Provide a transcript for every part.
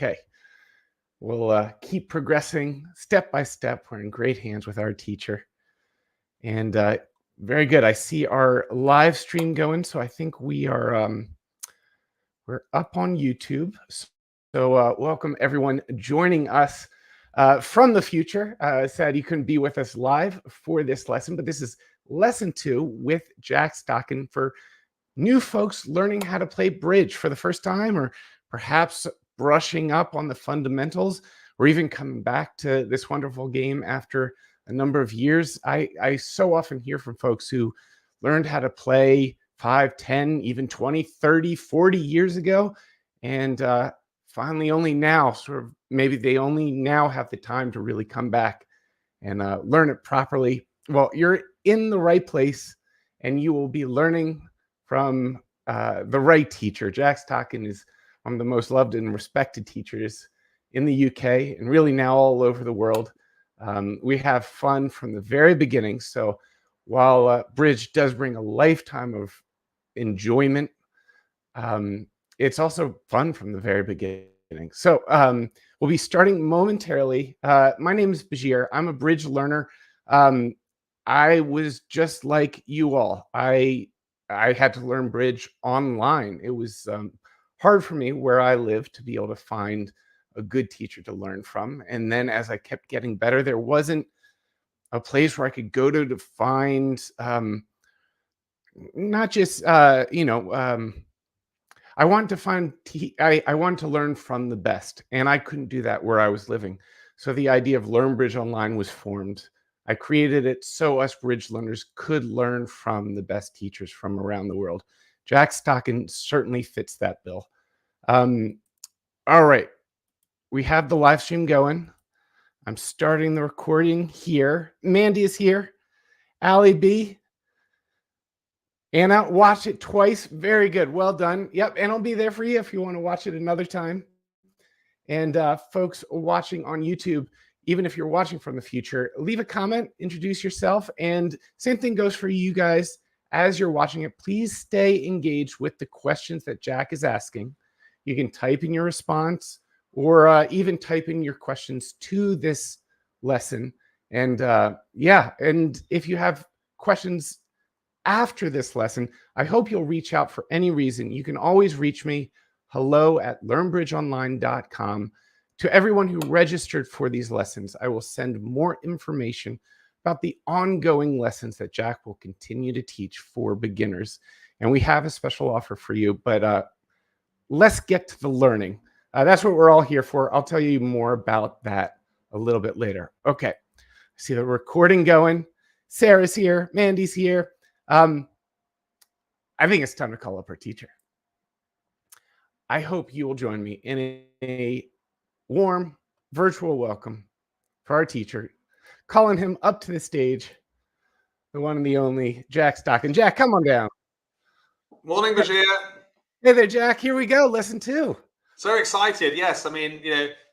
Okay, we'll keep progressing step by step. We're in great hands with our teacher. And very good. I see our live stream going, so I think we're up on YouTube. So welcome everyone joining us from the future. Sad you couldn't be with us live for this lesson, but this is lesson 2 with Jack Stocken for new folks learning how to play bridge for the first time, or perhaps brushing up on the fundamentals, or even coming back to this wonderful game after a number of years. I so often hear from folks who learned how to play 5, 10, even 20, 30, 40 years ago, and finally only now, sort of maybe they only now have the time to really come back and learn it properly. Well, you're in the right place, and you will be learning from the right teacher. Jack Stocken is one of the most loved and respected teachers in the UK and really now all over the world. We have fun from the very beginning. So while bridge does bring a lifetime of enjoyment, it's also fun from the very beginning. So we'll be starting momentarily. My name is Bashir. I'm a bridge learner. I was just like you all. I had to learn bridge online. It was hard for me where I live to be able to find a good teacher to learn from. And then as I kept getting better, there wasn't a place where I could go to find not just, I wanted to find, I wanted to learn from the best, and I couldn't do that where I was living. So the idea of Learn Bridge Online was formed. I created it so us bridge learners could learn from the best teachers from around the world. Jack Stocken certainly fits that bill. All right, we have the live stream going. I'm starting the recording here. Mandy is here. Allie B. Anna, watch it twice. Very good. Well done. Yep, and I'll be there for you if you want to watch it another time. And folks watching on YouTube, even if you're watching from the future, leave a comment, introduce yourself, and same thing goes for you guys. As you're watching it, please stay engaged with the questions that Jack is asking. You can type in your response or even type in your questions to this lesson. And and if you have questions after this lesson, I hope you'll reach out for any reason. You can always reach me, hello@learnbridgeonline.com. To everyone who registered for these lessons, I will send more information about the ongoing lessons that Jack will continue to teach for beginners. And we have a special offer for you, but let's get to the learning. That's what we're all here for. I'll tell you more about that a little bit later. Okay, see the recording going. Sarah's here, Mandy's here. I think it's time to call up our teacher. I hope you will join me in a warm virtual welcome for our teacher, calling him up to the stage, the one and the only Jack Stocken. Jack, come on down. Morning, Bashir. Hey there, Jack. Here we go. Lesson 2. So excited. Yes. I mean,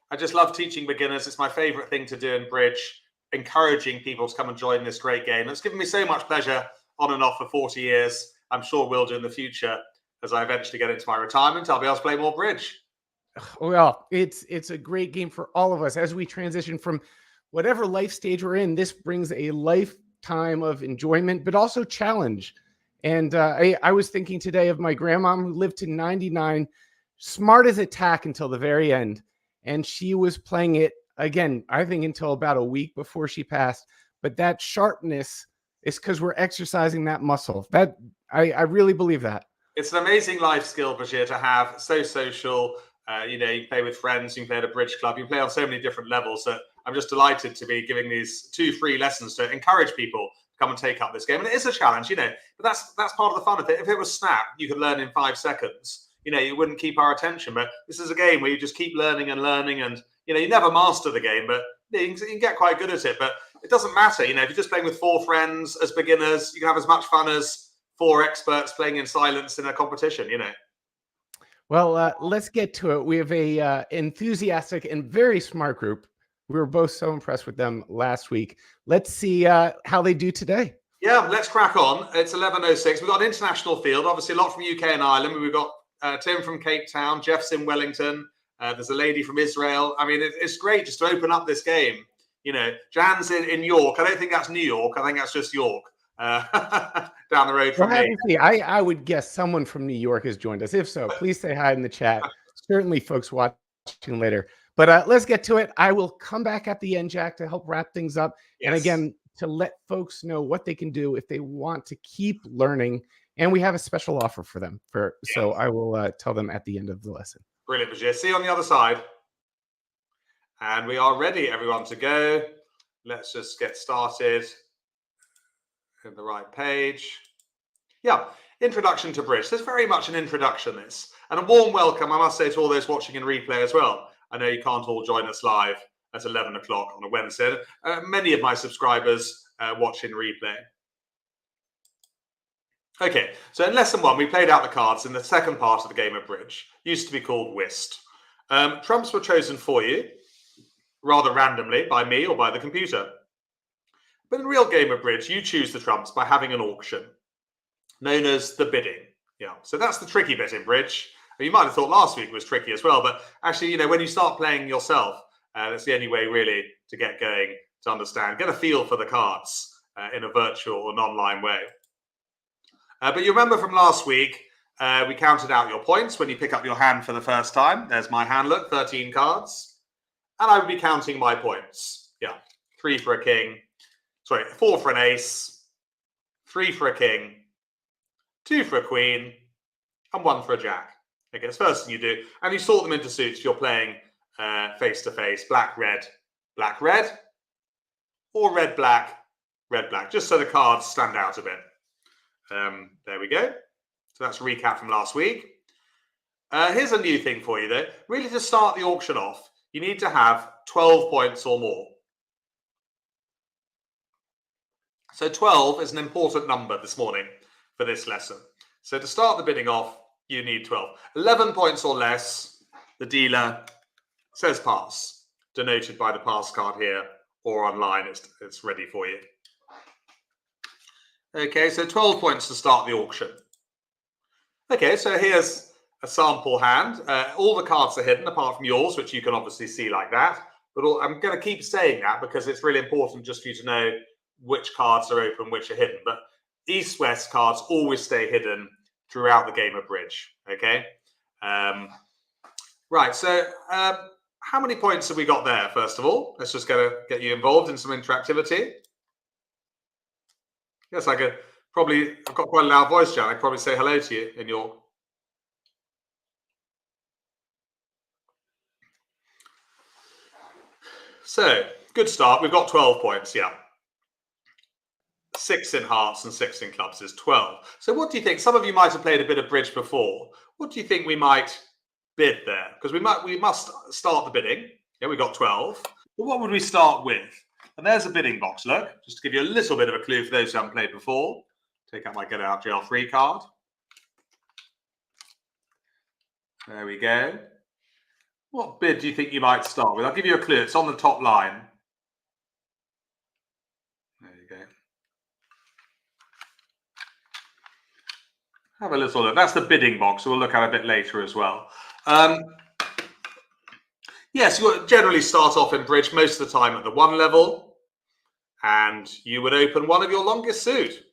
I just love teaching beginners. It's my favorite thing to do in bridge, encouraging people to come and join this great game. It's given me so much pleasure on and off for 40 years. I'm sure will do in the future. As I eventually get into my retirement, I'll be able to play more bridge. Well, it's a great game for all of us as we transition from whatever life stage we're in. This brings a lifetime of enjoyment, but also challenge. And I was thinking today of my grandma who lived to 99, smart as a tack until the very end. And she was playing it again, I think until about a week before she passed. But that sharpness is because we're exercising that muscle. That I really believe that. It's an amazing life skill, Bashir, to have. So social. You play with friends, you can play at a bridge club, you play on so many different levels that I'm just delighted to be giving these 2 free lessons to encourage people to come and take up this game. And it is a challenge, but that's part of the fun of it. If it was Snap, you could learn in 5 seconds. You wouldn't keep our attention. But this is a game where you just keep learning and learning, and you never master the game, but you can get quite good at it. But it doesn't matter. If you're just playing with 4 friends as beginners, you can have as much fun as 4 experts playing in silence in a competition. Well, let's get to it. We have a enthusiastic and very smart group. We were both so impressed with them last week. Let's see how they do today. Yeah, let's crack on. It's 11:06. We've got an international field, obviously a lot from UK and Ireland. We've got Tim from Cape Town, Jeff's in Wellington, There's a lady from Israel. I mean, it's great just to open up this game. You know, Jan's in York. I don't think that's New York. I think that's just York, down the road from me. I would guess someone from New York has joined us. If so, please say hi in the chat. Certainly folks watching later. But let's get to it. I will come back at the end, Jack, to help wrap things up. Yes. And again, to let folks know what they can do if they want to keep learning. And we have a special offer for them. So I will tell them at the end of the lesson. Brilliant, Bashir. See you on the other side. And we are ready, everyone, to go. Let's just get started in the right page. Yeah, introduction to bridge. There's very much an introduction, this. And a warm welcome, I must say, to all those watching in replay as well. I know you can't all join us live at 11 o'clock on a Wednesday. Many of my subscribers watch in replay. Okay, so in lesson 1, we played out the cards in the second part of the game of bridge. Used to be called whist. Trumps were chosen for you, rather randomly, by me or by the computer. But in a real game of bridge, you choose the trumps by having an auction, known as the bidding. Yeah, so that's the tricky bit in bridge. You might have thought last week was tricky as well, but actually, you know, when you start playing yourself, that's the only way really to get going, to understand, get a feel for the cards in a virtual or an online way. But you remember from last week, we counted out your points when you pick up your hand for the first time. There's my hand, look, 13 cards. And I would be counting my points. Yeah, 3 for a king. Sorry, 4 for an ace, 3 for a king, 2 for a queen, and 1 for a jack. Okay, that's the first thing you do. And you sort them into suits. You're playing face-to-face, black, red, or red, black, just so the cards stand out a bit. There we go. So that's a recap from last week. Here's a new thing for you, though. Really, to start the auction off, you need to have 12 points or more. So 12 is an important number this morning for this lesson. So to start the bidding off, you need 12. 11 points or less, the dealer says pass, denoted by the pass card here, or online, it's ready for you. Okay, so 12 points to start the auction. Okay, so here's a sample hand. All the cards are hidden apart from yours, which you can obviously see like that. But I'm going to keep saying that because it's really important just for you to know which cards are open, which are hidden. But east-west cards always stay hidden throughout the game of bridge. Okay. Right. So how many points have we got there? First of all, let's just get you involved in some interactivity. Yes, I could probably. I've got quite a loud voice, Jan. I could probably say hello to you in your. So good start. We've got 12 points. Yeah. 6 in hearts and 6 in clubs is 12. So what do you think? Some of you might have played a bit of bridge before. What do you think we might bid there? Because we must start the bidding. Yeah, we got 12. But what would we start with? And there's a bidding box, look, just to give you a little bit of a clue for those who haven't played before. Take out my get out jail free card. There we go. What bid do you think you might start with? I'll give you a clue. It's on the top line. There you go. Have a little look. That's the bidding box. We'll look at it a bit later as well. Yes, you would generally start off in bridge most of the time at the 1 level, and you would open one of your longest suit.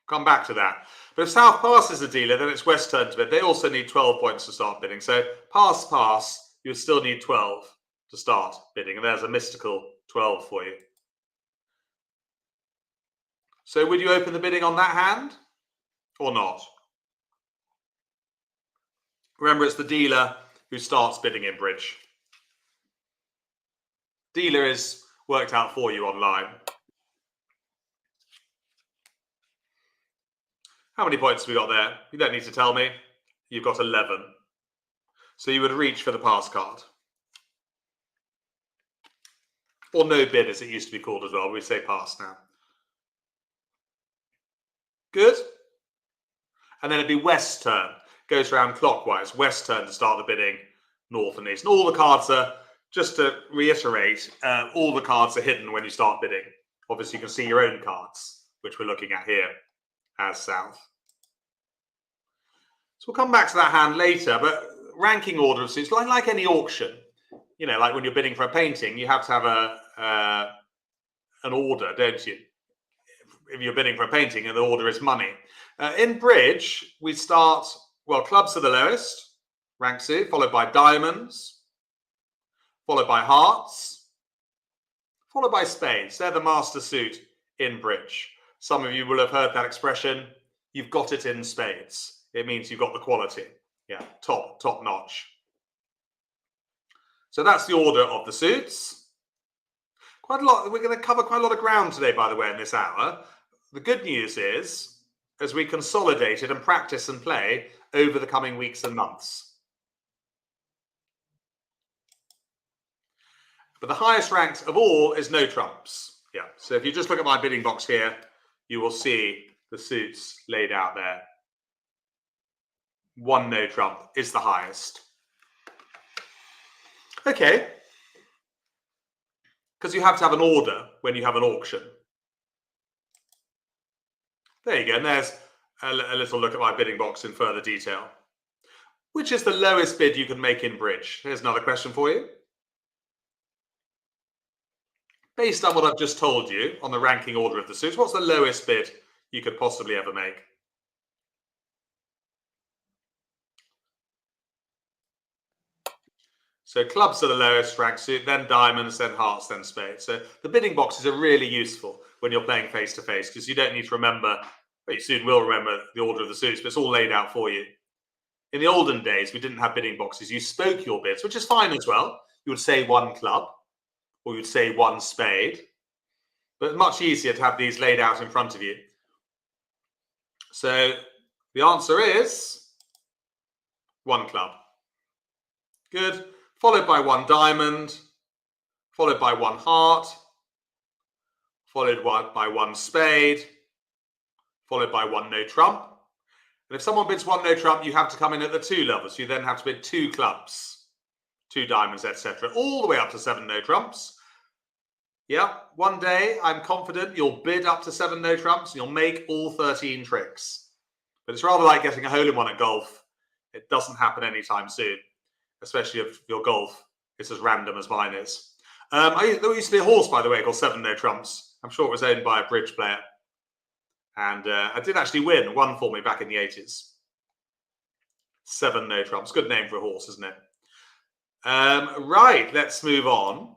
Come back to that. But if South passes the dealer, then it's West turn to bid. They also need 12 points to start bidding. So pass, you still need 12 to start bidding. And there's a mystical 12 for you. So would you open the bidding on that hand or not? Remember, it's the dealer who starts bidding in bridge. Dealer is worked out for you online. How many points have we got there? You don't need to tell me. You've got 11. So you would reach for the pass card. Or no bid, as it used to be called as well. We say pass now. Good. And then it'd be West turn. Goes around clockwise. West turn to start the bidding, north and east. And all the cards are, just to reiterate, all the cards are hidden when you start bidding. Obviously, you can see your own cards, which we're looking at here as south. So we'll come back to that hand later, but ranking order of suits, like any auction, you know, like when you're bidding for a painting, you have to have an order, don't you? If you're bidding for a painting and the order is money. In bridge, we start, well, clubs are the lowest, rank suit, followed by diamonds, followed by hearts, followed by spades. They're the master suit in bridge. Some of you will have heard that expression, you've got it in spades. It means you've got the quality. Yeah, top notch. So that's the order of the suits. Quite a lot. We're going to cover quite a lot of ground today, by the way, in this hour. The good news is, as we consolidate it and practice and play over the coming weeks and months. But the highest ranked of all is no trumps. Yeah. So if you just look at my bidding box here, you will see the suits laid out there. One no trump is the highest. Okay. Because you have to have an order when you have an auction. There you go. And there's a little look at my bidding box in further detail. Which is the lowest bid you can make in bridge? Here's another question for you. Based on what I've just told you on the ranking order of the suits, what's the lowest bid you could possibly ever make? So clubs are the lowest ranked suit, then diamonds, then hearts, then spades. So the bidding boxes are really useful when you're playing face to face because you don't need to remember, well, you soon will remember the order of the suits, but it's all laid out for you. In the olden days, we didn't have bidding boxes. You spoke your bids, which is fine as well. You would say one club or you'd say one spade, but much easier to have these laid out in front of you. So the answer is one club. Good. Followed by one diamond, followed by one heart, followed by one spade, followed by one no trump. And if someone bids one no trump, you have to come in at the two levels. You then have to bid two clubs, two diamonds, etc., all the way up to 7 no trumps. Yeah, one day I'm confident you'll bid up to 7 no trumps and you'll make all 13 tricks. But it's rather like getting a hole-in-one at golf. It doesn't happen anytime soon, especially if your golf is as random as mine is. There used to be a horse, by the way, called 7 no trumps. I'm sure it was owned by a bridge player. And I did actually win one for me back in the 80s. 7 no trumps. Good name for a horse, isn't it? Right, let's move on.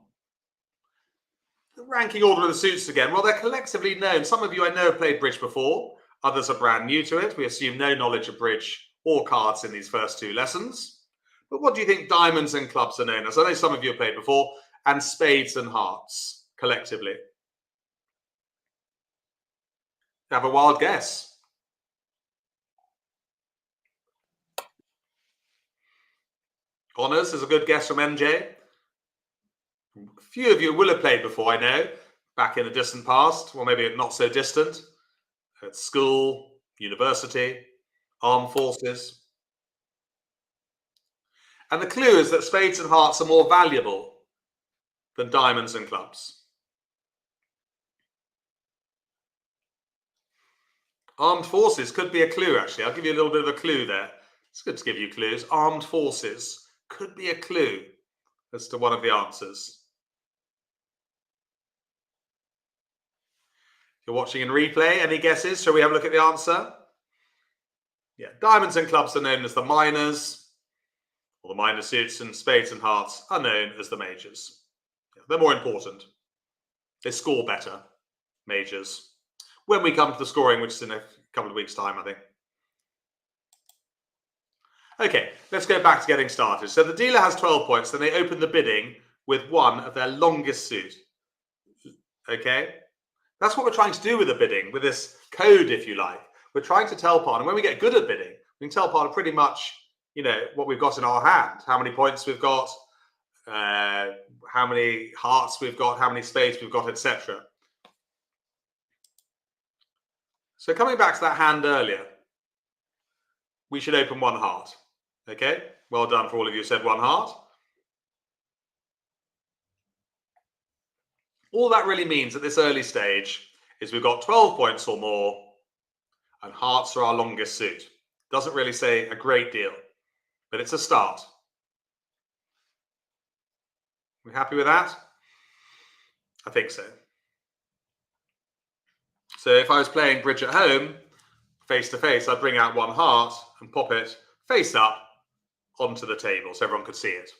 The ranking order of the suits again. Well, they're collectively known. Some of you I know have played bridge before. Others are brand new to it. We assume no knowledge of bridge or cards in these first two lessons. But what do you think diamonds and clubs are known as? I know some of you have played before. And spades and hearts, collectively. Have a wild guess. Honours is a good guess from MJ. A few of you will have played before, I know, back in the distant past, or maybe not so distant, at school, university, armed forces. And the clue is that spades and hearts are more valuable than diamonds and clubs. Armed forces could be a clue, actually. I'll give you a little bit of a clue there. It's good to give you clues. Armed forces could be a clue as to one of the answers. If you're watching in replay, any guesses? Shall we have a look at the answer? Yeah, diamonds and clubs are known as the minors, or the minor suits, and spades and hearts are known as the majors. Yeah, they're more important. They score better, majors. When we come to the scoring, which is in a couple of weeks' time, I think. Okay, let's go back to getting started. So the dealer has 12 points, then they open the bidding with one of their longest suit. Okay? That's what we're trying to do with the bidding, with this code, if you like. We're trying to tell partner, when we get good at bidding, we can tell partner pretty much, you know, what we've got in our hand, how many points we've got, how many hearts we've got, how many spades we've got, etc. So coming back to that hand earlier, we should open one heart. Okay, well done for all of you who said one heart. All that really means at this early stage is we've got 12 points or more, and hearts are our longest suit. Doesn't really say a great deal, but it's a start. We happy with that? I think so. So if I was playing bridge at home, face to face, I'd bring out one heart and pop it face up onto the table so everyone could see it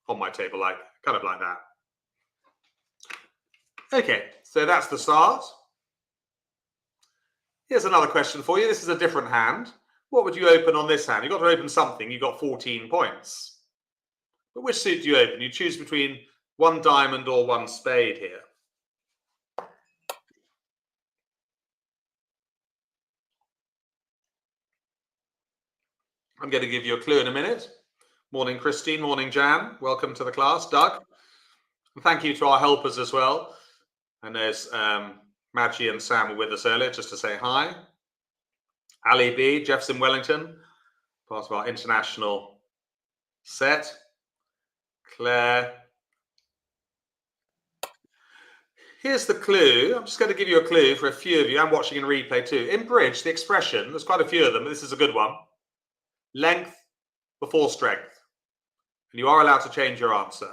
on my table, like kind of like that. Okay, so that's the start. Here's another question for you. This is a different hand. What would you open on this hand? You've got to open something. You've got 14 points. But which suit do you open? You choose between one diamond or one spade here. I'm going to give you a clue in a minute. Morning, Christine. Morning, Jan. Welcome to the class. Doug. And thank you to our helpers as well. And there's Maggie and Sam were with us earlier just to say hi. Ali B, Jefferson Wellington, part of our international set. Claire. Here's the clue. I'm just going to give you a clue for a few of you. I'm watching in replay too. In bridge, the expression, there's quite a few of them, but this is a good one. Length before strength. And you are allowed to change your answer.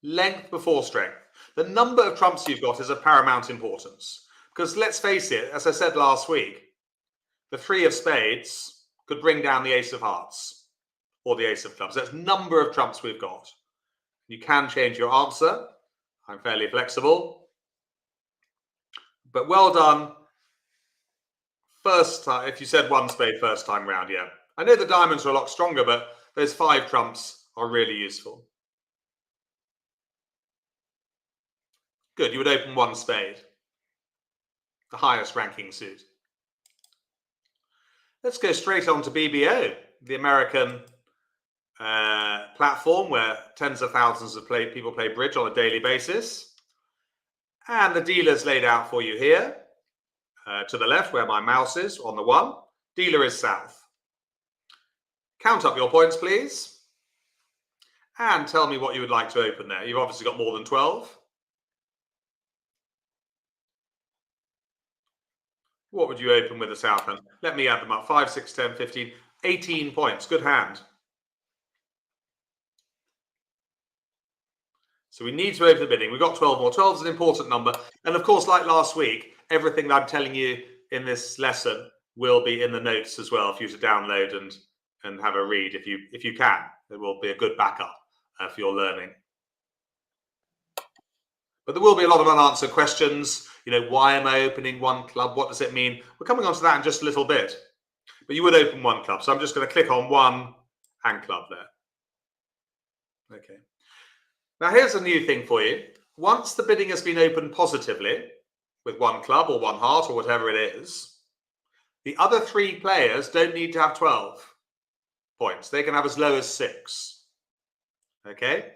Length before strength. The number of trumps you've got is of paramount importance. Because let's face it, as I said last week, the 3 of spades could bring down the ace of hearts or the ace of clubs. That's number of trumps we've got. You can change your answer. I'm fairly flexible. But well done. First time, if you said one spade first time round, yeah. I know the diamonds are a lot stronger, but those 5 trumps are really useful. Good, you would open one spade. The highest ranking suit. Let's go straight on to BBO, the American platform where tens of thousands of people play bridge on a daily basis. And the dealer's laid out for you here. To the left where my mouse is on the 1. Dealer is south. Count up your points, please. And tell me what you would like to open there. You've obviously got more than 12. What would you open with the south hand? Let me add them up. 5, 6, 10, 15, 18 points. Good hand. So we need to open the bidding. We've got 12 more. 12 is an important number. And of course, like last week, everything that I'm telling you in this lesson will be in the notes as well for you to download and have a read if you can. It will be a good backup for your learning. But there will be a lot of unanswered questions. You know, why am I opening one club? What does it mean? We're coming on to that in just a little bit. But you would open one club. So I'm just going to click on one hand club there. Okay. Now here's a new thing for you. Once the bidding has been opened positively with one club or one heart or whatever it is, the other 3 players don't need to have 12 points. They can have as low as 6. Okay?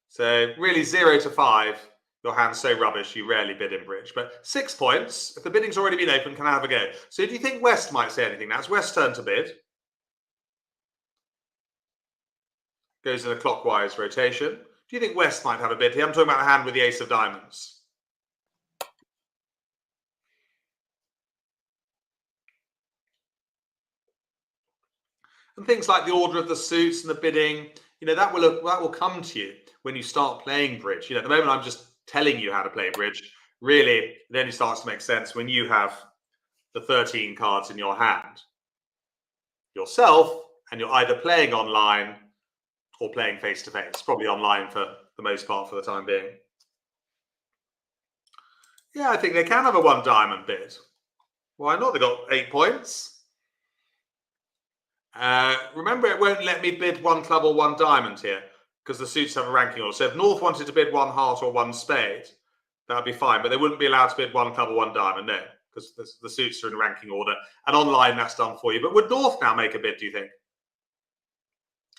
So really 0 to 5, your hand's so rubbish you rarely bid in bridge. But 6 points, if the bidding's already been opened, can have a go. So do you think West might say anything? Now it's West's turn to bid. Goes in a clockwise rotation. Do you think West might have a bid here? I'm talking about a hand with the ace of diamonds. And things like the order of the suits and the bidding, you know, that will come to you when you start playing bridge. You know, at the moment I'm just telling you how to play bridge. Really, it only starts to make sense when you have the 13 cards in your hand yourself, and you're either playing online or playing face to face. Probably online for the most part for the time being. Yeah, I think they can have a 1 diamond bid. Why not? They got 8 points. Remember, it won't let me bid 1 club or 1 diamond here because the suits have a ranking order. So if North wanted to bid 1 heart or 1 spade, that would be fine. But they wouldn't be allowed to bid 1 club or 1 diamond, no, because the suits are in ranking order. And online, that's done for you. But would North now make a bid, do you think?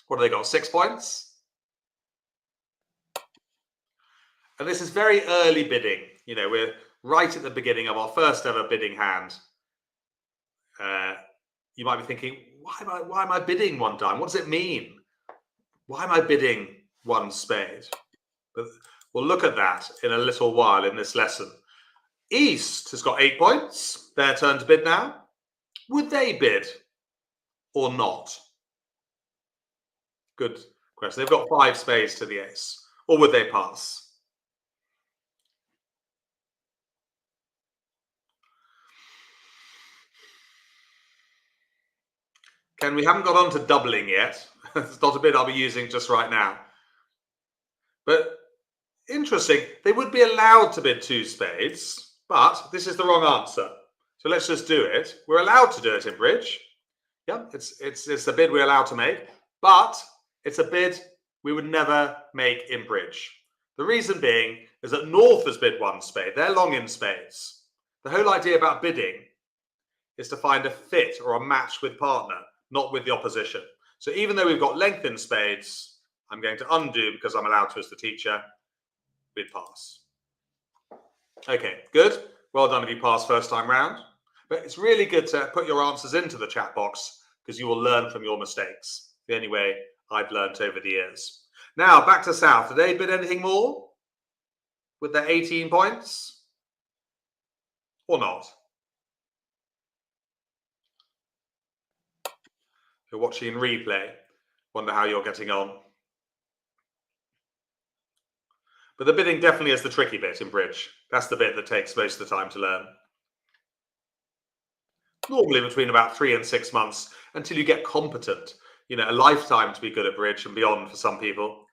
What have they got? 6 points? And this is very early bidding. You know, we're right at the beginning of our first ever bidding hand. You might be thinking, why am I bidding 1 diamond? What does it mean? Why am I bidding 1 spade? But we'll look at that in a little while in this lesson. East has got 8 points. Their turn to bid now. Would they bid or not? Good question. They've got 5 spades to the ace. Or would they pass? Ken, we haven't got on to doubling yet. It's not a bid I'll be using just right now. But interesting, they would be allowed to bid 2 spades, but this is the wrong answer. So let's just do it. We're allowed to do it in bridge. Yeah, it's a bid we're allowed to make, but it's a bid we would never make in bridge. The reason being is that North has bid 1 spade. They're long in spades. The whole idea about bidding is to find a fit or a match with partner, not with the opposition. So even though we've got length in spades, I'm going to undo because I'm allowed to as the teacher. Bid pass. Okay, good. Well done if you pass first time round. But it's really good to put your answers into the chat box because you will learn from your mistakes. The only way I've learnt over the years. Now, back to South. Did they bid anything more with their 18 points? Or not? If you're watching replay, wonder how you're getting on. But the bidding definitely is the tricky bit in bridge. That's the bit that takes most of the time to learn. Normally between about 3 and 6 months until you get competent. You know, a lifetime to be good at bridge and beyond for some people.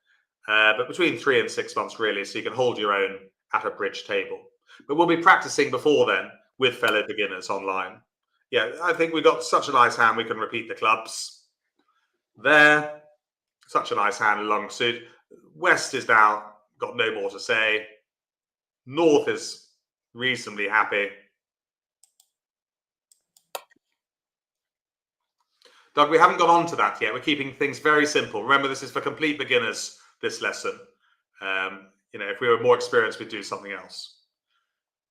But between 3 and 6 months really, so you can hold your own at a bridge table. But we'll be practicing before then with fellow beginners online. Yeah, I think we've got such a nice hand we can repeat the clubs. There, such a nice hand, a long suit. West is now got no more to say. North is reasonably happy. Doug, we haven't got on to that yet. We're keeping things very simple. Remember, this is for complete beginners, this lesson. You know, if we were more experienced, we'd do something else.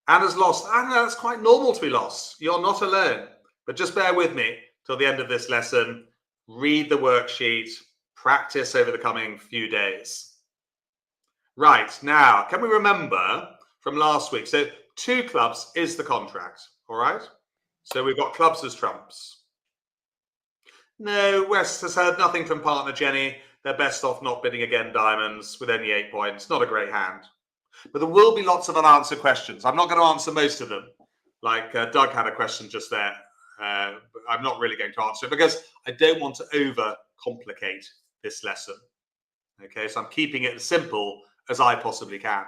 Anna's lost. Anna, that's quite normal to be lost. You're not alone. But just bear with me till the end of this lesson. Read the worksheet. Practice over the coming few days. Right, now, can we remember from last week? So 2 clubs is the contract, all right? So we've got clubs as trumps. No, West has heard nothing from partner Jenny. They're best off not bidding again diamonds with only 8 points. Not a great hand. But there will be lots of unanswered questions. I'm not going to answer most of them. Like Doug had a question just there. But I'm not really going to answer it because I don't want to overcomplicate this lesson. Okay, so I'm keeping it as simple as I possibly can.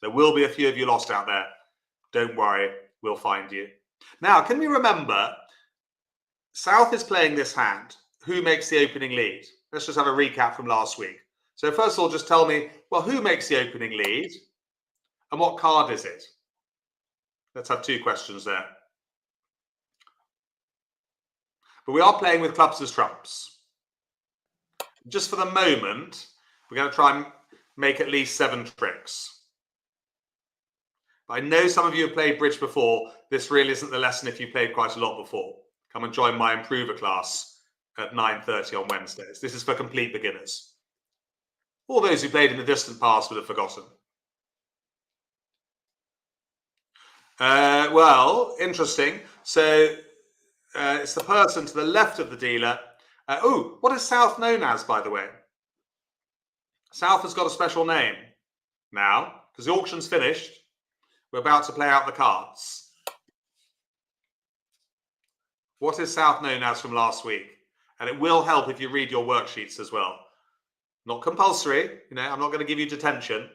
There will be a few of you lost out there. Don't worry, we'll find you. Now, can we remember, South is playing this hand. Who makes the opening lead? Let's just have a recap from last week. So first of all, just tell me, well, who makes the opening lead? And what card is it? Let's have 2 questions there. But we are playing with clubs as trumps. Just for the moment, we're going to try and make at least 7 tricks. I know some of you have played bridge before. This really isn't the lesson if you played quite a lot before. Come and join my improver class at 9:30 on Wednesdays. This is for complete beginners. All those who played in the distant past would have forgotten. Well, interesting. So it's the person to the left of the dealer. What is South known as, by the way? South has got a special name now because the auction's finished. We're about to play out the cards. What is South known as from last week? And it will help if you read your worksheets as well. Not compulsory, you know, I'm not going to give you detention,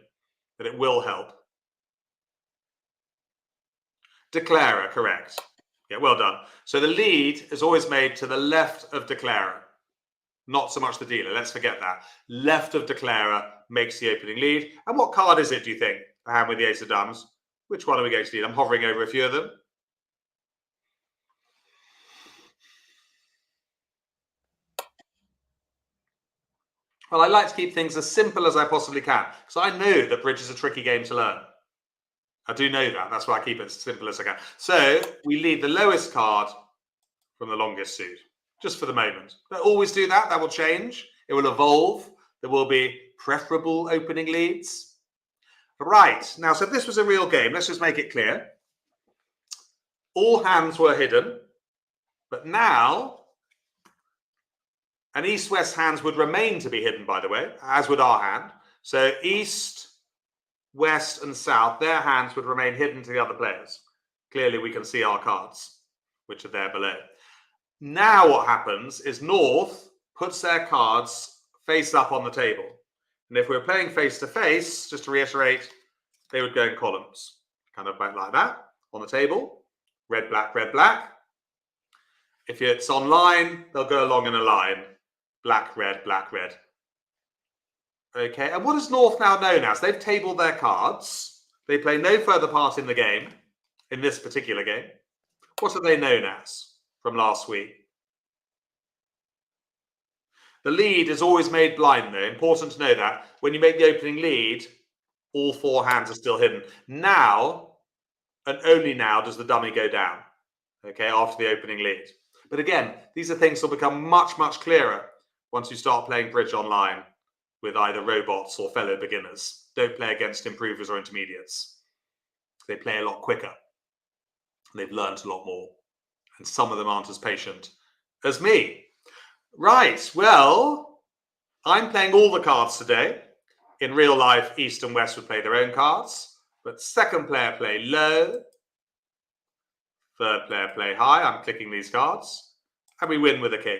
but it will help. Declarer, correct. Yeah, well done. So the lead is always made to the left of declarer, not so much the dealer. Let's forget that. Left of declarer makes the opening lead. And what card is it, do you think? The hand with the ace of diamonds. Which one are we going to lead? I'm hovering over a few of them. Well, I like to keep things as simple as I possibly can because I know that bridge is a tricky game to learn. I do know that. That's why I keep it as simple as I can. So we lead the lowest card from the longest suit, just for the moment. Don't always do that. That will change. It will evolve. There will be preferable opening leads. Right. Now, so if this was a real game, let's just make it clear. all hands were hidden, but now an east-west hands would remain to be hidden, by the way, as would our hand. So east, west, and south, their hands would remain hidden to the other players. Clearly, we can see our cards, which are there below. Now what happens is north puts their cards face up on the table. And if we're playing face-to-face, just to reiterate, they would go in columns, kind of like that, on the table. Red, black, red, black. If it's online, they'll go along in a line. Black, red, black, red. Okay, and what is North now known as? They've tabled their cards. They play no further part in the game, in this particular game. What are they known as from last week? The lead is always made blind, though. Important to know that. When you make the opening lead, all four hands are still hidden. Now, and only now, does the dummy go down, okay, after the opening lead. But again, these are things that will become much, much clearer once you start playing bridge online with either robots or fellow beginners. Don't play against improvers or intermediates. They play a lot quicker. They've learned a lot more. And some of them aren't as patient as me. Right, well, I'm playing all the cards today. In real life, East and West would play their own cards. But second player play low. Third player play high. I'm clicking these cards. And we win with a king.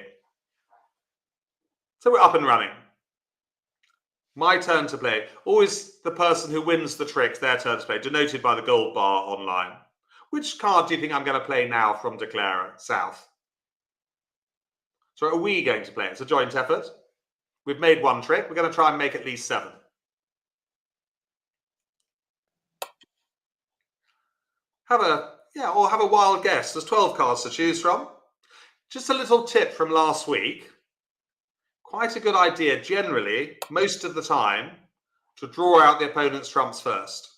So we're up and running. My turn to play. Always the person who wins the trick, their turn to play, denoted by the gold bar online. Which card do you think I'm going to play now from Declarer, South? So are we going to play? It's a joint effort. We've made one trick. We're going to try and make at least 7. Have a wild guess. There's 12 cards to choose from. Just a little tip from last week. Quite a good idea, generally, most of the time, to draw out the opponent's trumps first.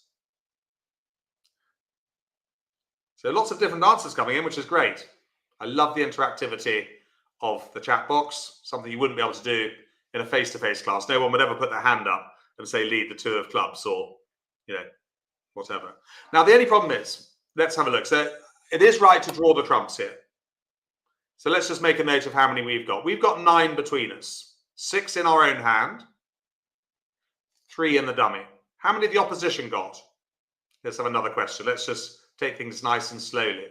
So lots of different answers coming in, which is great. I love the interactivity of the chat box, something you wouldn't be able to do in a face-to-face class. No one would ever put their hand up and say, lead the 2 of clubs or, whatever. Now, the only problem is, let's have a look. So it is right to draw the trumps here. So let's just make a note of how many we've got. We've got 9 between us. 6 in our own hand. 3 in the dummy. How many of the opposition got? Let's have another question. Let's just take things nice and slowly.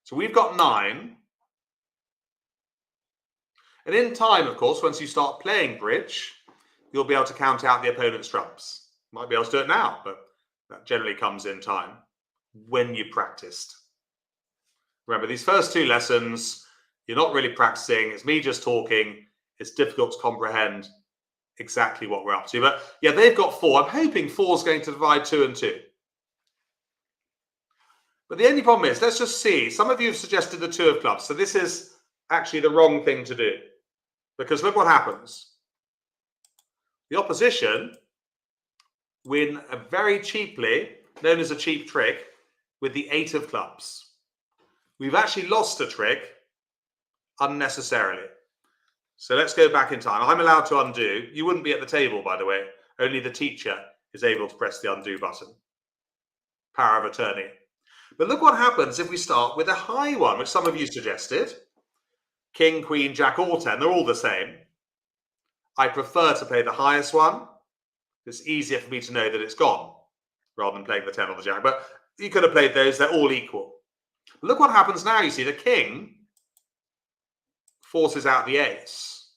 So we've got 9. And in time, of course, once you start playing bridge, you'll be able to count out the opponent's trumps. Might be able to do it now, but that generally comes in time when you practiced. Remember, these first 2 lessons, you're not really practicing. It's me just talking. It's difficult to comprehend exactly what we're up to. But yeah, they've got 4. I'm hoping 4 is going to divide 2 and 2. But the only problem is, let's just see. Some of you have suggested the 2 of clubs. So this is actually the wrong thing to do. Because look what happens. The opposition win very cheaply, known as a cheap trick, with the 8 of clubs. We've actually lost a trick unnecessarily. So let's go back in time. I'm allowed to undo. You wouldn't be at the table, by the way. Only the teacher is able to press the undo button. Power of attorney. But look what happens if we start with a high one, which some of you suggested. King, Queen, Jack, or 10. They're all the same. I prefer to play the highest one. It's easier for me to know that it's gone rather than playing the 10 or the Jack. But you could have played those. They're all equal. But look what happens now. You see the King forces out the ace.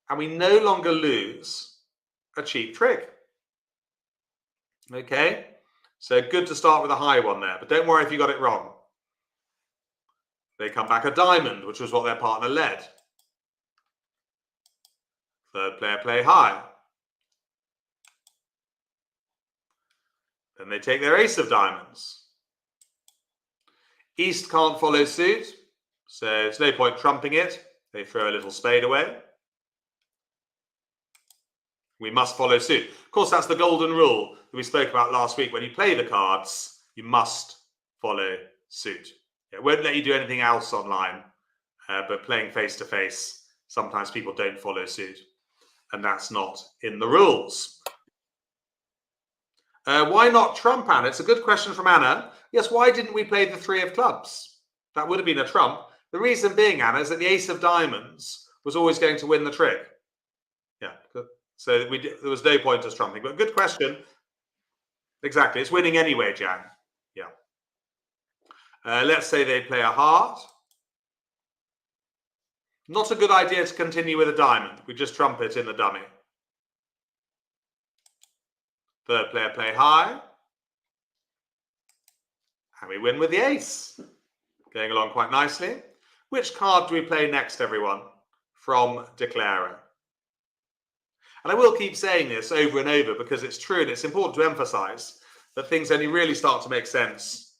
And we no longer lose a cheap trick. Okay? So good to start with a high one there. But don't worry if you got it wrong. They come back a diamond, which was what their partner led. Third player play high. Then they take their ace of diamonds. East can't follow suit, so there's no point trumping it. They throw a little spade away. We must follow suit. Of course, that's the golden rule that we spoke about last week. When you play the cards, you must follow suit. It won't let you do anything else online, but playing face-to-face, sometimes people don't follow suit, and that's not in the rules. Why not trump, Anna? It's a good question from Anna. Yes, why didn't we play the 3 of clubs? That would have been a trump. The reason being, Anna, is that the ace of diamonds was always going to win the trick. Yeah, so there was no point us trumping. But good question. Exactly, it's winning anyway, Jan. Yeah. Let's say they play a heart. Not a good idea to continue with a diamond. We just trump it in the dummy. Third player play high. And we win with the ace. Going along quite nicely. Which card do we play next, everyone? From Declarer. And I will keep saying this over and over because it's true and it's important to emphasize that things only really start to make sense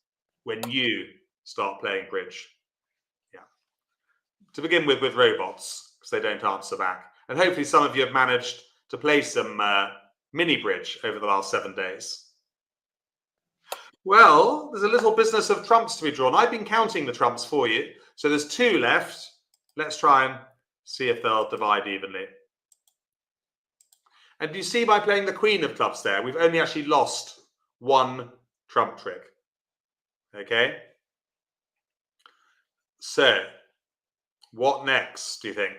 when you start playing bridge. Yeah. To begin with robots, because they don't answer back. And hopefully some of you have managed to play some mini bridge over the last 7 days. Well, there's a little business of trumps to be drawn. I've been counting the trumps for you. So there's 2 left. Let's try and see if they'll divide evenly. And you see by playing the Queen of Clubs there, we've only actually lost 1 trump trick. Okay? So, what next, do you think?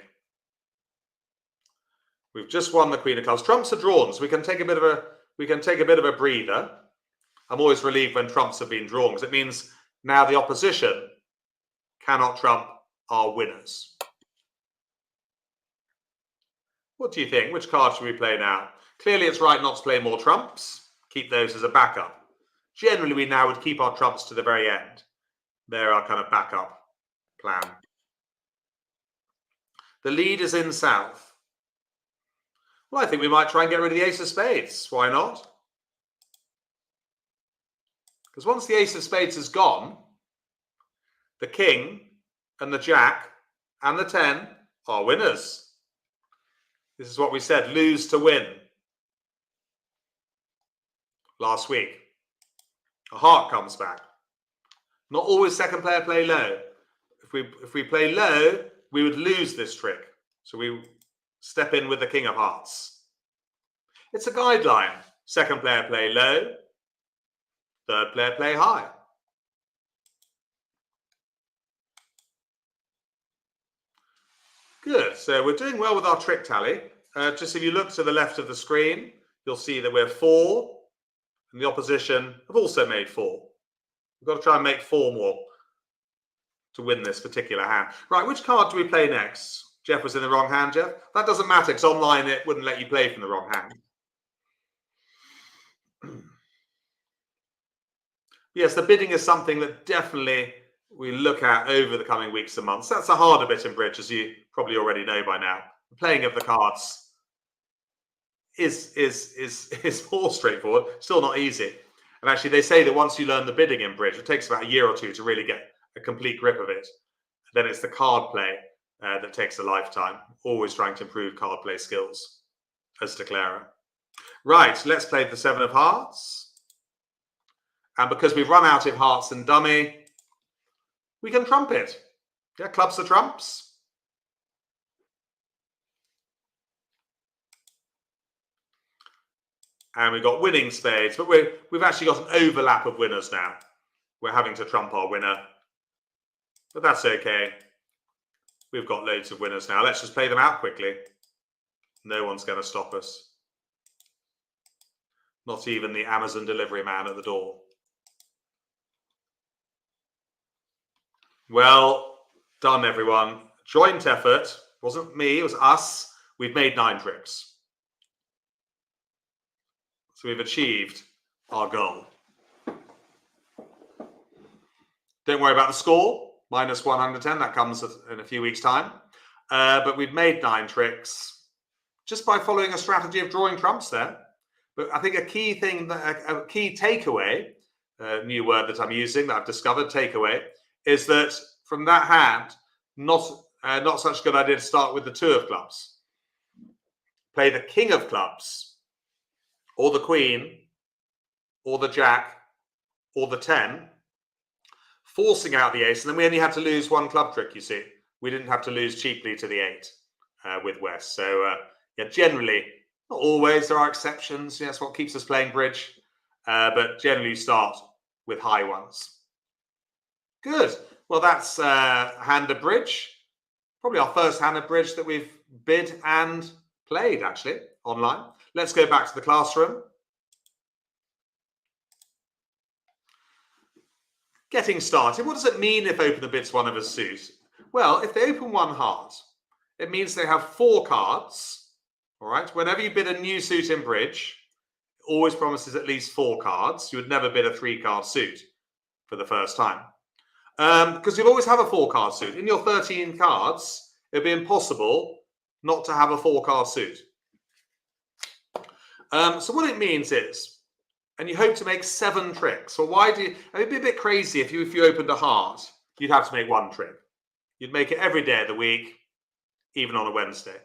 We've just won the Queen of Clubs. Trumps are drawn, so we can take a bit of a breather. I'm always relieved when trumps have been drawn, because it means now the opposition cannot trump our winners. What do you think? Which card should we play now? Clearly, it's right not to play more trumps. Keep those as a backup. Generally, we now would keep our trumps to the very end. They're our kind of backup plan. The lead is in south. Well, I think we might try and get rid of the ace of spades. Why not? Because once the ace of spades is gone, the king and the jack and the 10 are winners. This is what we said, lose to win. Last week. A heart comes back. Not always second player play low. If we play low, we would lose this trick. So we step in with the king of hearts. It's a guideline. Second player play low. Third player play high. Good. So we're doing well with our trick tally. Just if you look to the left of the screen, you'll see that we're 4. And the opposition have also made 4. We've got to try and make 4 more to win this particular hand. Right, which card do we play next? Jeff was in the wrong hand, Jeff. That doesn't matter, because online it wouldn't let you play from the wrong hand. Yes, the bidding is something that definitely we look at over the coming weeks and months. That's a harder bit in bridge, as you probably already know by now. The playing of the cards is more straightforward, still not easy. And actually, they say that once you learn the bidding in bridge, it takes about a year or 2 to really get a complete grip of it. Then it's the card play that takes a lifetime. Always trying to improve card play skills as Declarer. Right, let's play the 7 of hearts. And because we've run out of hearts and dummy, we can trump it. Yeah, clubs are trumps. And we've got winning spades, but we've actually got an overlap of winners now. We're having to trump our winner. But that's okay. We've got loads of winners now. Let's just play them out quickly. No one's going to stop us. Not even the Amazon delivery man at the door. Well done, everyone. Joint effort. It wasn't me, it was us. We've made 9 tricks. So we've achieved our goal. Don't worry about the score. Minus 110, that comes in a few weeks' time. But we've made 9 tricks just by following a strategy of drawing trumps there. But I think a key thing, a key takeaway, a new word that I'm using that I've discovered, takeaway, is that from that hand, not such a good idea to start with the 2 of clubs. Play the king of clubs, or the queen, or the jack, or the 10, forcing out the ace, and then we only had to lose 1 club trick, you see. We didn't have to lose cheaply to the 8 with West. So, yeah, generally, not always, there are exceptions. That's what keeps us playing bridge. but generally start with high ones. Good. Well, that's handed bridge. Probably our first handed bridge that we've bid and played, actually, online. Let's go back to the classroom. Getting started. What does it mean if open the bid's one of a suit? Well, if they open one heart, it means they have 4 cards. All right. Whenever you bid a new suit in bridge, it always promises at least 4 cards. You would never bid a 3-card suit for the first time. Because you'll always have a 4-card suit. In your 13 cards, it'd be impossible not to have a 4-card suit. So what it means is, and you hope to make 7 tricks. So why do you, it'd be a bit crazy if you opened a heart, you'd have to make 1 trick. You'd make it every day of the week, even on a Wednesday.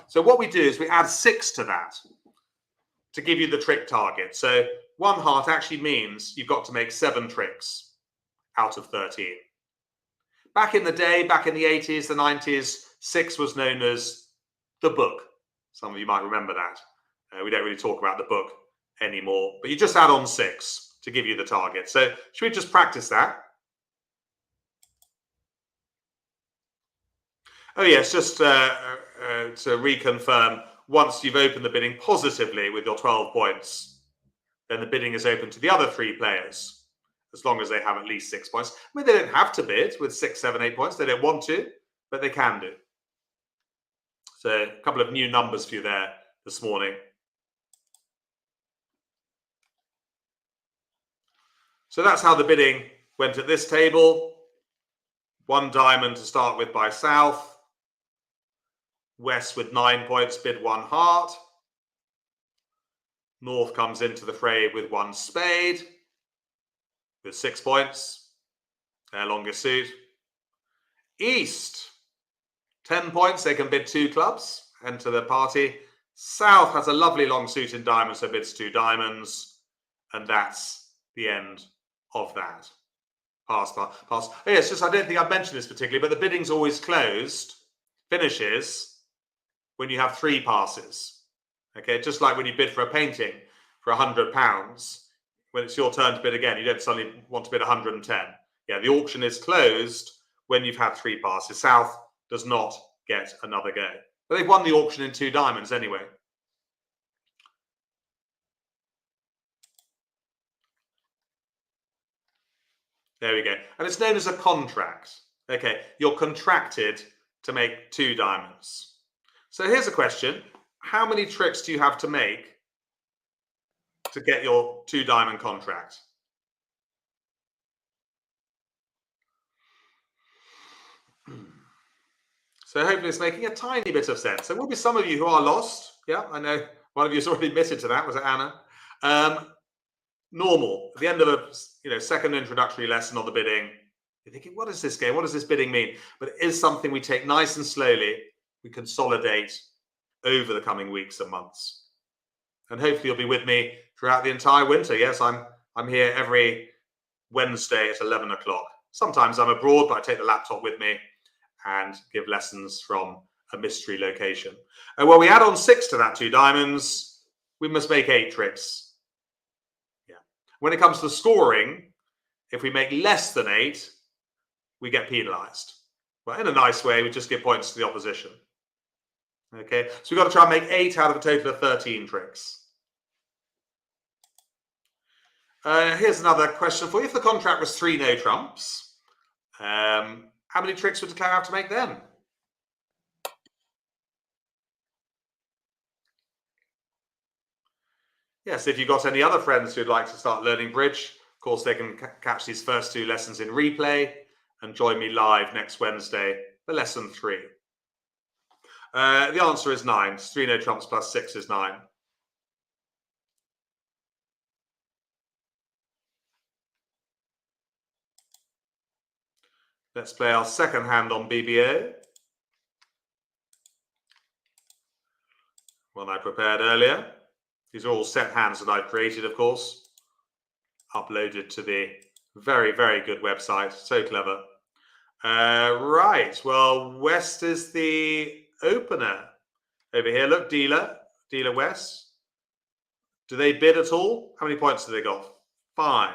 So what we do is we add 6 to that to give you the trick target. So 1 heart actually means you've got to make 7 tricks out of 13. Back in the day, back in the 80s, the 90s, 6 was known as the book. Some of you might remember that. We don't really talk about the book anymore, but you just add on 6 to give you the target. So should we just practice that? Oh yes, just to reconfirm, once you've opened the bidding positively with your 12 points, then the bidding is open to the other 3 players, as long as they have at least 6 points. I mean, they don't have to bid with 6, 7, 8 points. They don't want to, but they can do. So a couple of new numbers for you there this morning. So that's how the bidding went at this table. 1 diamond to start with by South. West with 9 points bid 1 heart. North comes into the fray with 1 spade with 6 points, their longest suit. East, 10 points, they can bid 2 clubs, enter the party. South has a lovely long suit in diamonds, so bids 2 diamonds, and that's the end of that. Pass. Oh, yes, just I don't think I've mentioned this particularly, but the bidding's always closed, finishes when you have 3 passes. Okay, just like when you bid for a painting for £100, when it's your turn to bid again, you don't suddenly want to bid 110. Yeah, the auction is closed when you've had 3 passes. South does not get another go. But they've won the auction in 2 diamonds anyway. There we go. And it's known as a contract. Okay, you're contracted to make 2 diamonds. So here's a question. How many tricks do you have to make to get your 2 diamond contract? So hopefully it's making a tiny bit of sense. There will be some of you who are lost. Yeah, I know one of you has already admitted to that. Was it Anna? Normal. At the end of a second introductory lesson on the bidding, you're thinking, what is this game? What does this bidding mean? But it is something we take nice and slowly. We consolidate over the coming weeks and months. And hopefully you'll be with me throughout the entire winter. Yes, I'm here every Wednesday at 11 o'clock. Sometimes I'm abroad, but I take the laptop with me and give lessons from a mystery location. And when we add on 6 to that 2 diamonds, we must make 8 tricks. Yeah. When it comes to scoring, if we make less than 8, we get penalized. But in a nice way, we just give points to the opposition. Okay, so we've got to try and make 8 out of a total of 13 tricks. Here's another question for you. If the contract was 3 no trumps, how many tricks would Declare have to make then? Yes, if you've got any other friends who'd like to start learning bridge, of course, they can catch these first 2 lessons in replay and join me live next Wednesday for lesson 3. The answer is 9. 3 no trumps plus 6 is 9. Let's play our second hand on BBO. One I prepared earlier. These are all set hands that I've created, of course. Uploaded to the very, very good website. So clever. Right. Well, West is the opener. Over here, look, dealer West. Do they bid at all? How many points do they got? 5.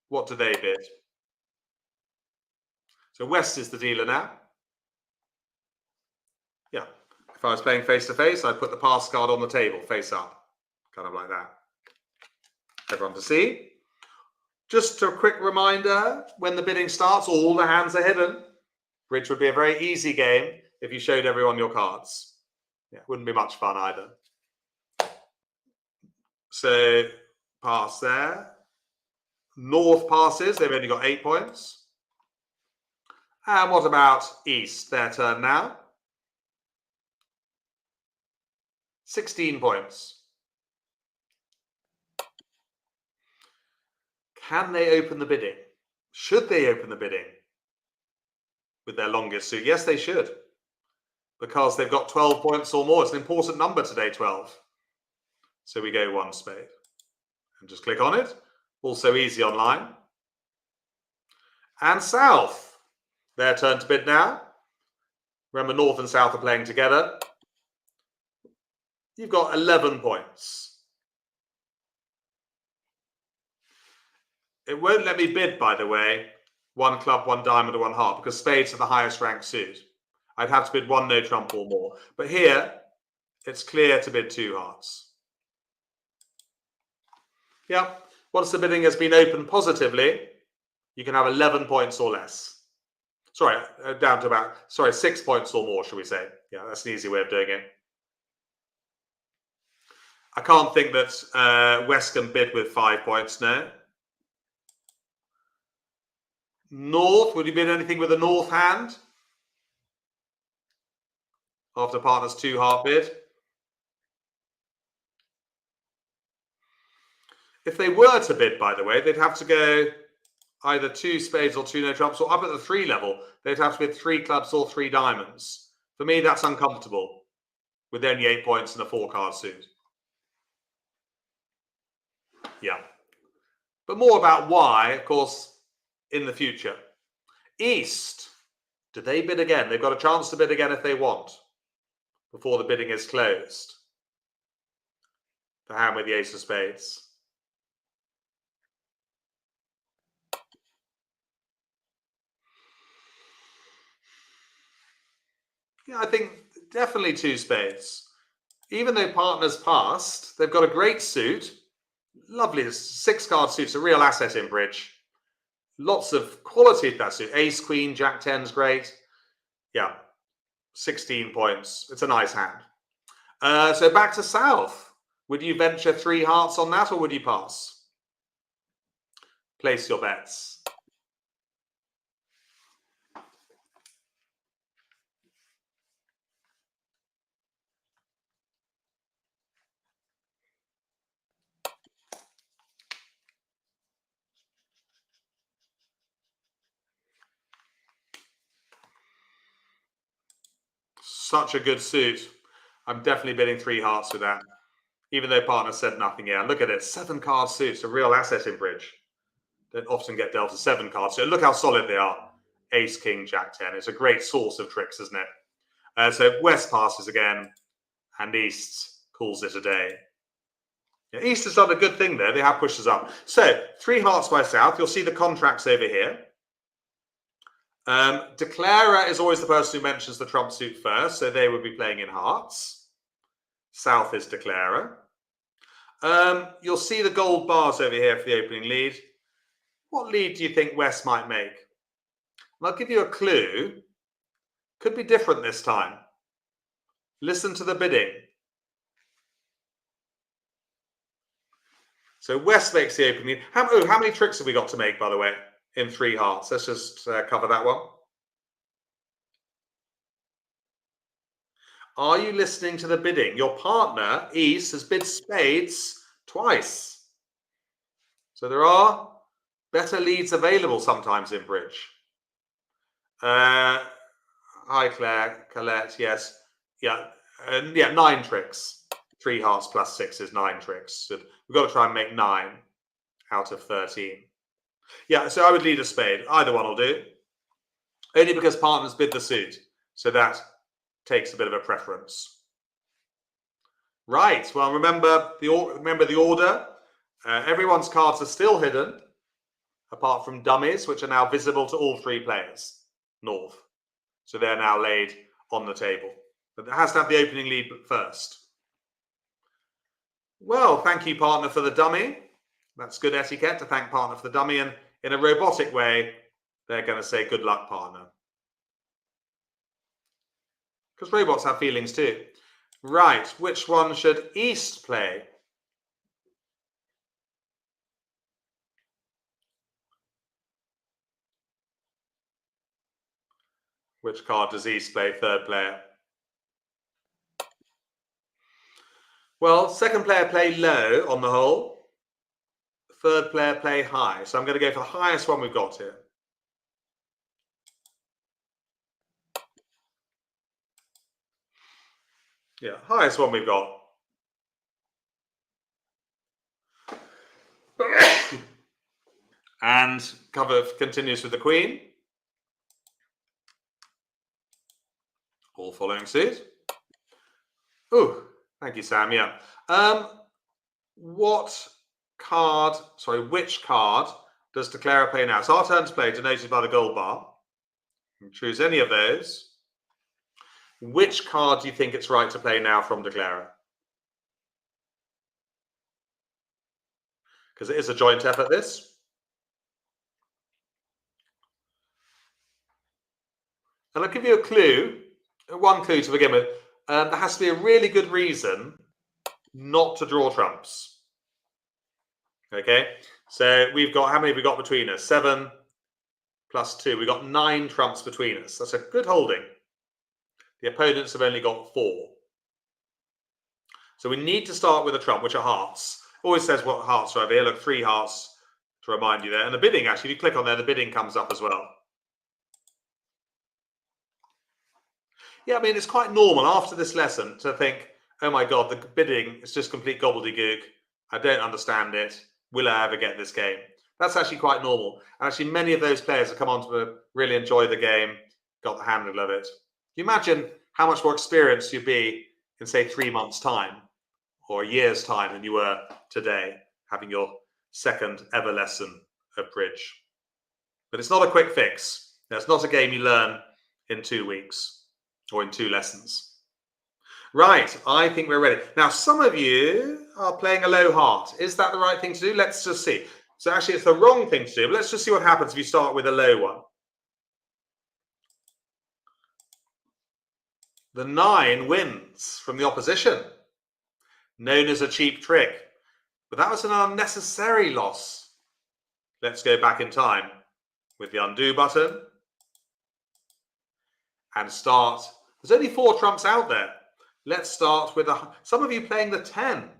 What do they bid? So West is the dealer now. Yeah. If I was playing face to face, I'd put the pass card on the table, face up, kind of like that. Everyone to see. Just a quick reminder, when the bidding starts, all the hands are hidden. Bridge would be a very easy game if you showed everyone your cards. Yeah, wouldn't be much fun either. So pass there. North passes, they've only got 8 points. And what about East? Their turn now. 16 points. Can they open the bidding? Should they open the bidding with their longest suit? Yes, they should, because they've got 12 points or more. It's an important number today, 12. So we go 1 spade and just click on it. Also easy online. And South, their turn to bid now. Remember, North and South are playing together. You've got 11 points. It won't let me bid, by the way, 1 club, 1 diamond, or 1 heart, because spades are the highest ranked suit. I'd have to bid 1 no trump or more. But here, it's clear to bid 2 hearts. Yeah, once the bidding has been opened positively, you can have 11 points or less. Sorry, down to about, 6 points or more, shall we say. Yeah, that's an easy way of doing it. I can't think that West can bid with 5 points, no. North, would you bid anything with a North hand? After partner's 2 heart bid? If they were to bid, by the way, they'd have to go either 2 spades or 2 no trumps, or up at the 3 level, they'd have to bid 3 clubs or 3 diamonds. For me, that's uncomfortable with only 8 points and a 4 card suit. Yeah. But more about why, of course, in the future. East, do they bid again? They've got a chance to bid again if they want, before the bidding is closed. The hand with the ace of spades. Yeah, I think definitely 2 spades. Even though partners passed, they've got a great suit. Lovely 6 card suit's a real asset in bridge. Lots of quality of that suit. Ace, queen, jack 10's great. Yeah, 16 points. It's a nice hand. So back to South. Would you venture 3 hearts on that, or would you pass? Place your bets. Such a good suit. I'm definitely bidding 3 hearts with that, even though partner said nothing. Yeah, look at it. 7 card suits, a real asset in bridge. Don't often get dealt a 7 card suit. Look how solid they are. Ace, king, jack 10. It's a great source of tricks, isn't it? So West passes again, and East calls it a day. Yeah, East has done a good thing there. They have pushed us up. So 3 hearts by South. You'll see the contracts over here. Declarer is always the person who mentions the trump suit first, so they would be playing in hearts. South is declarer. You'll see the gold bars over here for the opening lead. What lead do you think West might make? And I'll give you a clue. Could be different this time. Listen to the bidding. So West makes the opening lead. How many tricks have we got to make, by the way, in 3 hearts? Let's just cover that one. Are you listening to the bidding? Your partner, East, has bid spades twice. So there are better leads available sometimes in bridge. Hi, Claire, Colette, yes. Yeah, 9 tricks. 3 hearts plus 6 is 9 tricks. So we've got to try and make 9 out of 13. Yeah, so I would lead a spade. Either one will do. Only because partners bid the suit. So that takes a bit of a preference. Right, well, remember the order. Everyone's cards are still hidden, apart from dummies, which are now visible to all three players, north. So they're now laid on the table. But it has to have the opening lead first. Well, thank you, partner, for the dummy. That's good etiquette to thank partner for the dummy. And in a robotic way, they're going to say, good luck, partner. Because robots have feelings too. Right, which one should East play? Which card does East play, third player? Well, second player play low on the whole. Third player play high. So I'm going to go for the highest one we've got here. Yeah, highest one we've got. And cover continues with the Queen. All following suit. Oh, thank you, Sam. Yeah. Which card does declare a play now? It's our turn to play, denoted by the gold bar. Choose any of those. Which card do you think it's right to play now from declarer? Because it is a joint effort, this. And I'll give you a clue, one clue to begin with. There has to be a really good reason not to draw trumps. Okay, so we've got, how many have we got between us? 7 plus 2. We've got 9 trumps between us. That's a good holding. The opponents have only got 4. So we need to start with a trump, which are hearts. Always says what hearts are over here. Look, 3 hearts to remind you there. And the bidding, actually, if you click on there, the bidding comes up as well. Yeah, I mean, it's quite normal after this lesson to think, oh my God, the bidding is just complete gobbledygook. I don't understand it. Will I ever get this game? That's actually quite normal. And actually, many of those players have come on to really enjoy the game, got the handle of it. Can you imagine how much more experienced you'd be in, say, 3 months' time or a year's time than you were today, having your second ever lesson of bridge? But it's not a quick fix. It's not a game you learn in 2 weeks or in 2 lessons. Right, I think we're ready. Now, some of you are playing a low heart. Is that the right thing to do? Let's just see. So actually, it's the wrong thing to do, but let's just see what happens if you start with a low one. The 9 wins from the opposition, known as a cheap trick. But that was an unnecessary loss. Let's go back in time with the undo button and start. There's only 4 trumps out there. Let's start with some of you playing the 10.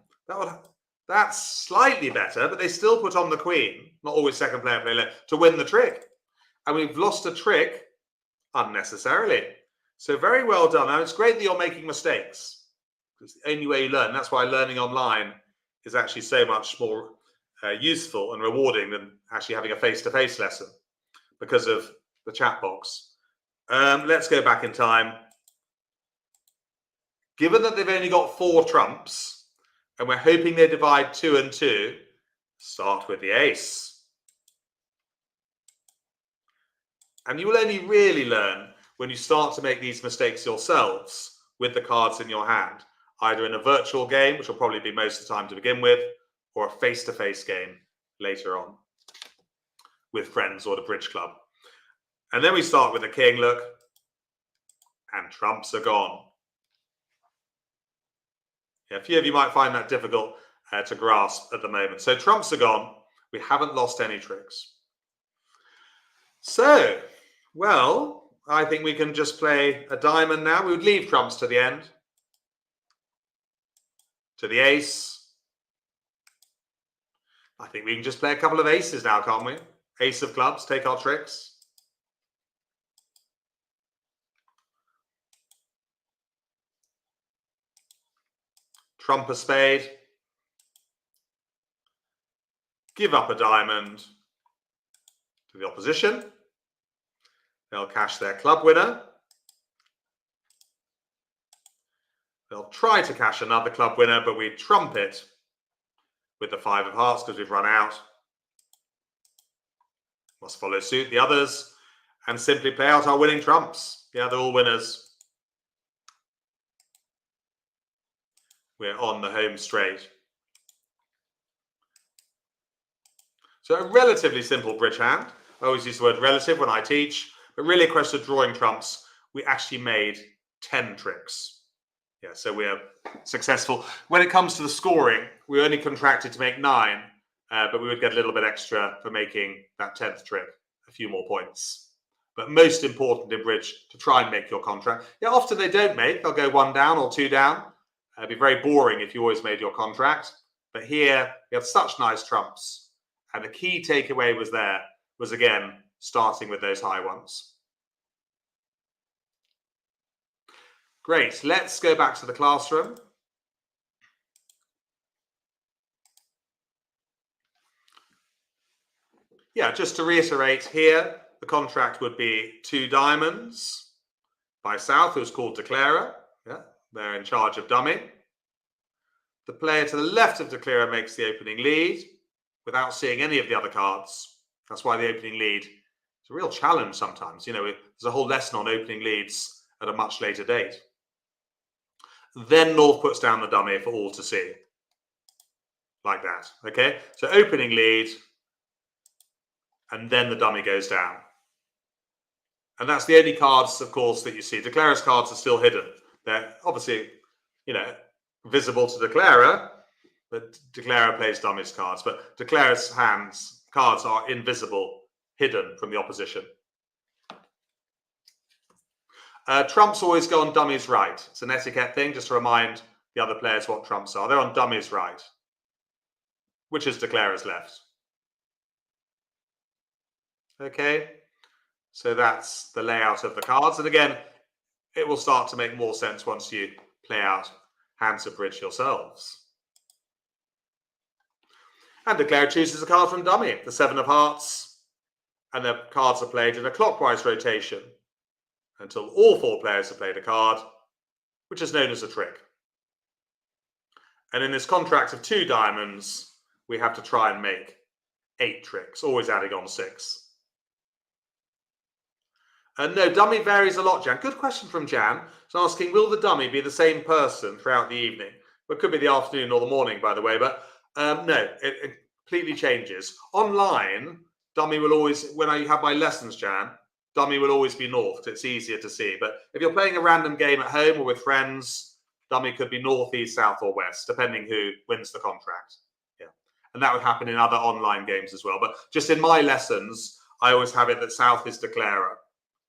That's slightly better, but they still put on the Queen. Not always second player play to win the trick. And we've lost a trick unnecessarily. So very well done. Now, it's great that you're making mistakes. It's the only way you learn. That's why learning online is actually so much more useful and rewarding than actually having a face-to-face lesson because of the chat box. Let's go back in time. Given that they've only got 4 trumps, and we're hoping they divide 2 and 2, start with the ace. And you will only really learn when you start to make these mistakes yourselves with the cards in your hand, either in a virtual game, which will probably be most of the time to begin with, or a face-to-face game later on with friends or the bridge club. And then we start with the king, look, and trumps are gone. Yeah, a few of you might find that difficult to grasp at the moment. So trumps are gone. We haven't lost any tricks. So, well, I think we can just play a diamond now. We would leave trumps to the end. To the ace. I think we can just play a couple of aces now, can't we? Ace of clubs, take our tricks. Trump a spade. Give up a diamond to the opposition. They'll cash their club winner. They'll try to cash another club winner, but we trump it with the 5 of hearts because we've run out. Must follow suit the others and simply play out our winning trumps. Yeah, they're all winners. We're on the home straight. So a relatively simple bridge hand. I always use the word relative when I teach, but really a question of drawing trumps. We actually made 10 tricks. Yeah, so we're successful. When it comes to the scoring, we only contracted to make 9, but we would get a little bit extra for making that 10th trick, a few more points. But most important in bridge, to try and make your contract. Yeah, often they don't make, they'll go 1 down or 2 down. It'd be very boring if you always made your contract. But here, we have such nice trumps. And the key takeaway was again, starting with those high ones. Great, let's go back to the classroom. Yeah, just to reiterate here, the contract would be 2 diamonds by South, who's called Declarer. Yeah, they're in charge of dummy. The player to the left of Declarer makes the opening lead without seeing any of the other cards. That's why the opening lead is a real challenge sometimes. You know, there's a whole lesson on opening leads at a much later date. Then North puts down the dummy for all to see. Like that, okay? So opening lead, and then the dummy goes down. And that's the only cards, of course, that you see. Declarer's cards are still hidden. They're obviously, you know, visible to Declarer, but Declarer plays dummy's cards. But Declarer's cards are invisible, hidden from the opposition. Trumps always go on dummy's right. It's an etiquette thing, just to remind the other players what trumps are. They're on dummy's right, which is Declarer's left. Okay, so that's the layout of the cards. And again, it will start to make more sense once you play out hands of bridge yourselves. And Declarer chooses a card from dummy, the 7 of hearts, and the cards are played in a clockwise rotation until all 4 players have played a card, which is known as a trick. And in this contract of 2 diamonds, we have to try and make 8 tricks, always adding on 6. No, dummy varies a lot, Jan. Good question from Jan. It's asking, will the dummy be the same person throughout the evening? Well, it could be the afternoon or the morning, by the way, but no, it completely changes. Online, dummy will always, when I have my lessons, Jan, dummy will always be north. It's easier to see. But if you're playing a random game at home or with friends, dummy could be north, east, south, or west, depending who wins the contract. Yeah, and that would happen in other online games as well. But just in my lessons, I always have it that south is Declarer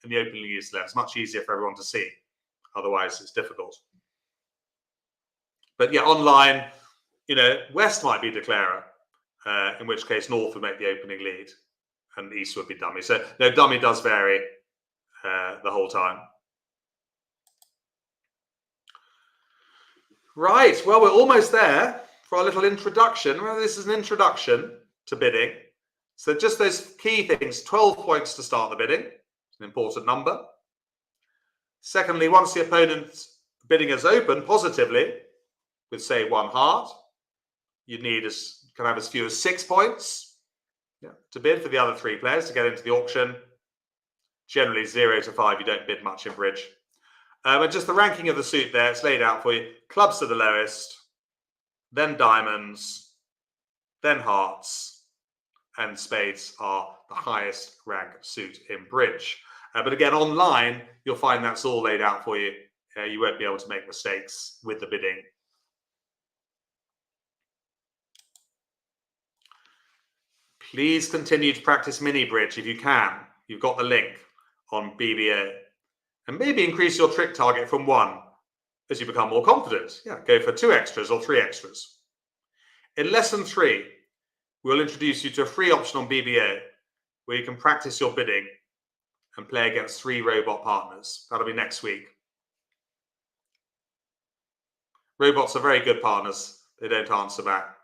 and the opening lead is left. It's much easier for everyone to see. Otherwise, it's difficult. But yeah, online, you know, west might be Declarer, in which case north would make the opening lead and east would be dummy. So no, dummy does vary the whole time. Right, well, we're almost there for our little introduction. Well, this is an introduction to bidding. So just those key things, 12 points to start the bidding. It's an important number. Secondly, once the opponent's bidding is open positively, with say 1 heart, you can have as few as 6 points to bid for the other 3 players to get into the auction. Generally 0 to 5, you don't bid much in bridge. And just the ranking of the suit there, it's laid out for you. Clubs are the lowest, then diamonds, then hearts, and spades are the highest rank suit in bridge. But again, online, you'll find that's all laid out for you. You won't be able to make mistakes with the bidding. Please continue to practice mini bridge if you can. You've got the link on BBA. And maybe increase your trick target from 1 as you become more confident. Yeah, go for 2 extras or 3 extras. In lesson 3, we'll introduce you to a free option on BBA where you can practice your bidding and play against 3 robot partners. That'll be next week. Robots are very good partners. They don't answer back.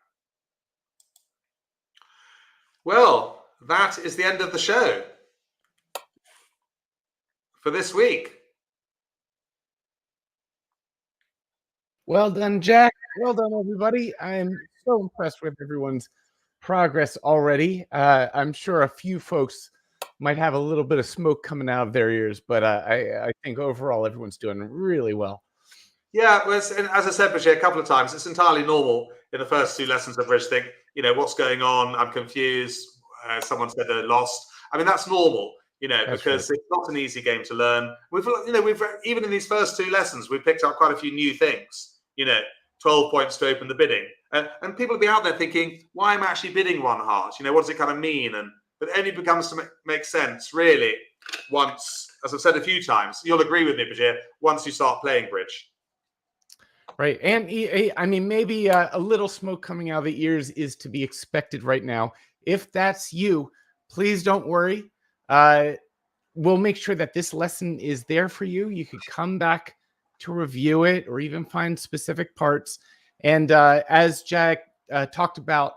Well, that is the end of the show for this week. Well done, Jack. Well done, everybody. I'm so impressed with everyone's progress already. I'm sure a few folks might have a little bit of smoke coming out of their ears, but I think overall everyone's doing really well. Yeah, well, and as I said, Bashir, a couple of times, it's entirely normal in the first two lessons of bridge. Think, what's going on? I'm confused. Someone said they're lost. I mean, that's normal, That's right. because it's not an easy game to learn. We've even in these first two lessons, we've picked up quite a few new things. 12 points to open the bidding, and people will be out there thinking, why am I actually bidding one heart? What does it kind of mean? But it only becomes to make sense really once, as I've said a few times. You'll agree with me, Bashir. Once you start playing bridge. Right. And I mean, maybe a little smoke coming out of the ears is to be expected right now. If that's you, please don't worry. We'll make sure that this lesson is there for you. You could come back to review it or even find specific parts. And as Jack talked about,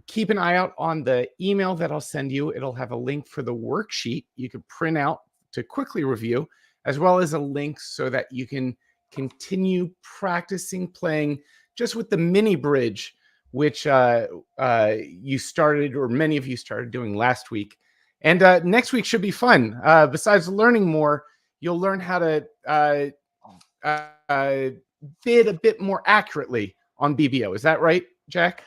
keep an eye out on the email that I'll send you. It'll have a link for the worksheet you could print out to quickly review, as well as a link so that you can continue practicing playing just with the mini bridge, which you started, or many of you started doing last week. And next week should be fun. Besides learning more, you'll learn how to bid a bit more accurately on BBO. Is that right, Jack?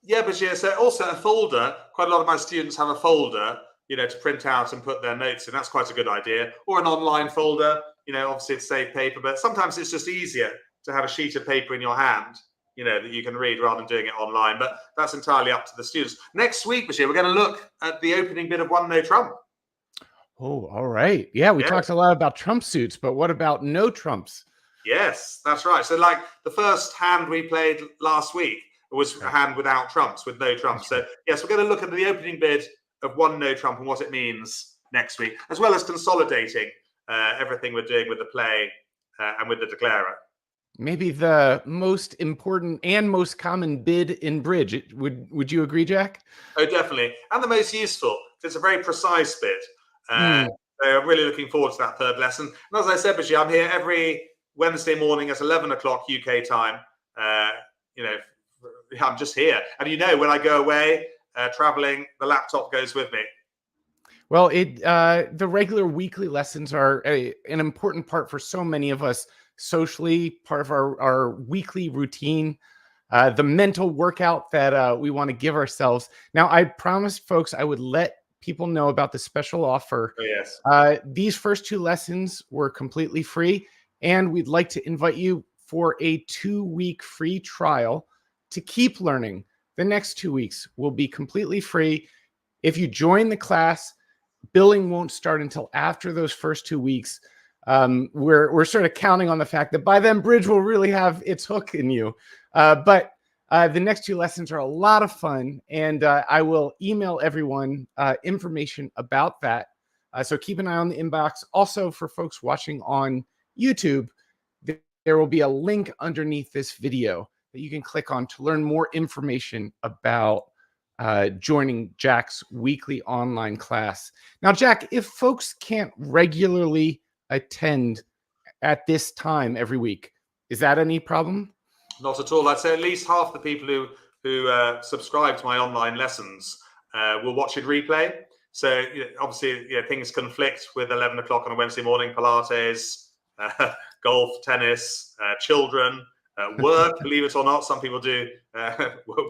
Yeah, but yeah, so also a folder. Quite a lot of my students have a folder, to print out and put their notes in. That's quite a good idea. Or an online folder, obviously it's saved paper, but sometimes it's just easier to have a sheet of paper in your hand, that you can read rather than doing it online. But that's entirely up to the students. Next week, Bashir, we're going to look at the opening bit of One No Trump. Oh, all right. Yeah, we talked a lot about trump suits, but what about no trumps? Yes, that's right. So like the first hand we played last week was a hand without trumps, with no trumps. So yes, we're going to look at the opening bid of One No Trump and what it means next week, as well as consolidating everything we're doing with the play and with the declarer. Maybe the most important and most common bid in bridge. Would you agree, Jack? Oh, definitely. And the most useful. It's a very precise bid. So I'm really looking forward to that third lesson. And as I said, Bashir, I'm here every Wednesday morning at 11 o'clock UK time. I'm just here. And when I go away traveling, the laptop goes with me. Well, the regular weekly lessons are an important part for so many of us socially, part of our weekly routine, the mental workout that we want to give ourselves. Now, I promised folks I would let people know about the special offer. Oh, yes. These first two lessons were completely free, and we'd like to invite you for a 2-week free trial to keep learning. The next 2 weeks will be completely free. If you join the class, billing won't start until after those first 2 weeks. We're sort of counting on the fact that by then bridge will really have its hook in you. But the next two lessons are a lot of fun, and I will email everyone information about that. So keep an eye on the inbox. Also, for folks watching on YouTube, there will be a link underneath this video that you can click on to learn more information about joining Jack's weekly online class. Now, Jack, if folks can't regularly attend at this time every week, is that any problem? Not at all. I'd say at least half the people who subscribe to my online lessons will watch it replay. So obviously, things conflict with 11 o'clock on a Wednesday morning, Pilates, golf, tennis, children, work, believe it or not. Some people do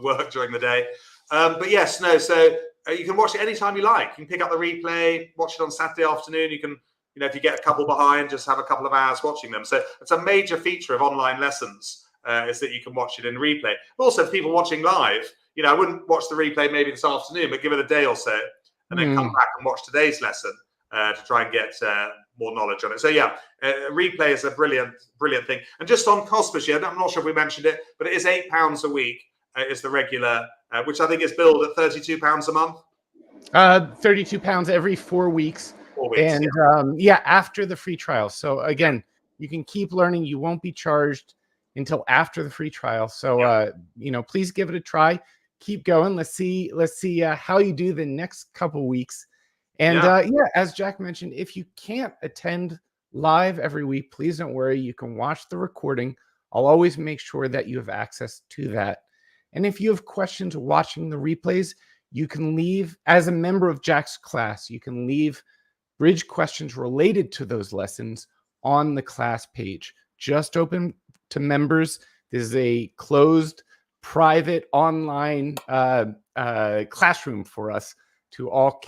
work during the day. But yes, no. So you can watch it anytime you like. You can pick up the replay, watch it on Saturday afternoon. You can, if you get a couple behind, just have a couple of hours watching them. So it's a major feature of online lessons is that you can watch it in replay. But also, for people watching live, I wouldn't watch the replay maybe this afternoon, but give it a day or so, and then come back and watch today's lesson to try and get more knowledge on it. So yeah, replay is a brilliant thing. And just on cost, I'm not sure if we mentioned it, but it is £8 a week is the regular, which I think is billed at £32 a month. £32 every 4 weeks. 4 weeks, and after the free trial. So again, you can keep learning. You won't be charged until after the free trial. So please give it a try. Keep going. Let's see how you do the next couple weeks. And as Jack mentioned, if you can't attend live every week, please don't worry. You can watch the recording. I'll always make sure that you have access to that. And if you have questions watching the replays, you can leave, as a member of Jack's class, you can leave bridge questions related to those lessons on the class page. Just open to members. This is a closed, private, online classroom for us to all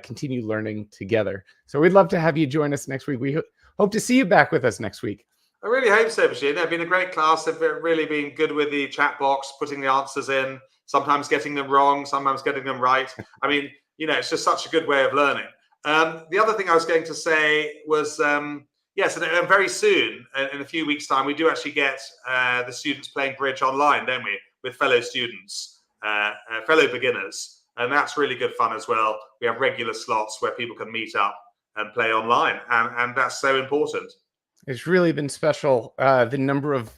continue learning together. So we'd love to have you join us next week. We hope to see you back with us next week. I really hope so, Bashir. They've been a great class. They've really been good with the chat box, putting the answers in, sometimes getting them wrong, sometimes getting them right. I mean, it's just such a good way of learning. The other thing I was going to say was, yes, and very soon, in a few weeks' time, we do actually get the students playing bridge online, don't we, with fellow students, fellow beginners. And that's really good fun as well. We have regular slots where people can meet up and play online, and that's so important. It's really been special, the number of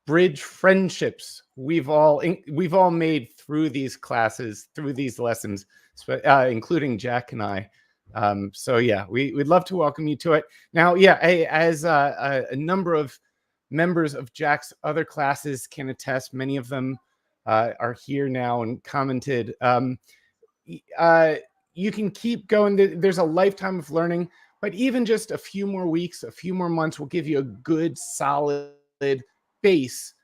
bridge friendships we've all made through these classes, through these lessons, including Jack and I. So yeah, we'd love to welcome you to it. Now, yeah, as a number of members of Jack's other classes can attest, many of them are here now and commented. You can keep going. There's a lifetime of learning, but even just a few more weeks, a few more months will give you a good, solid base.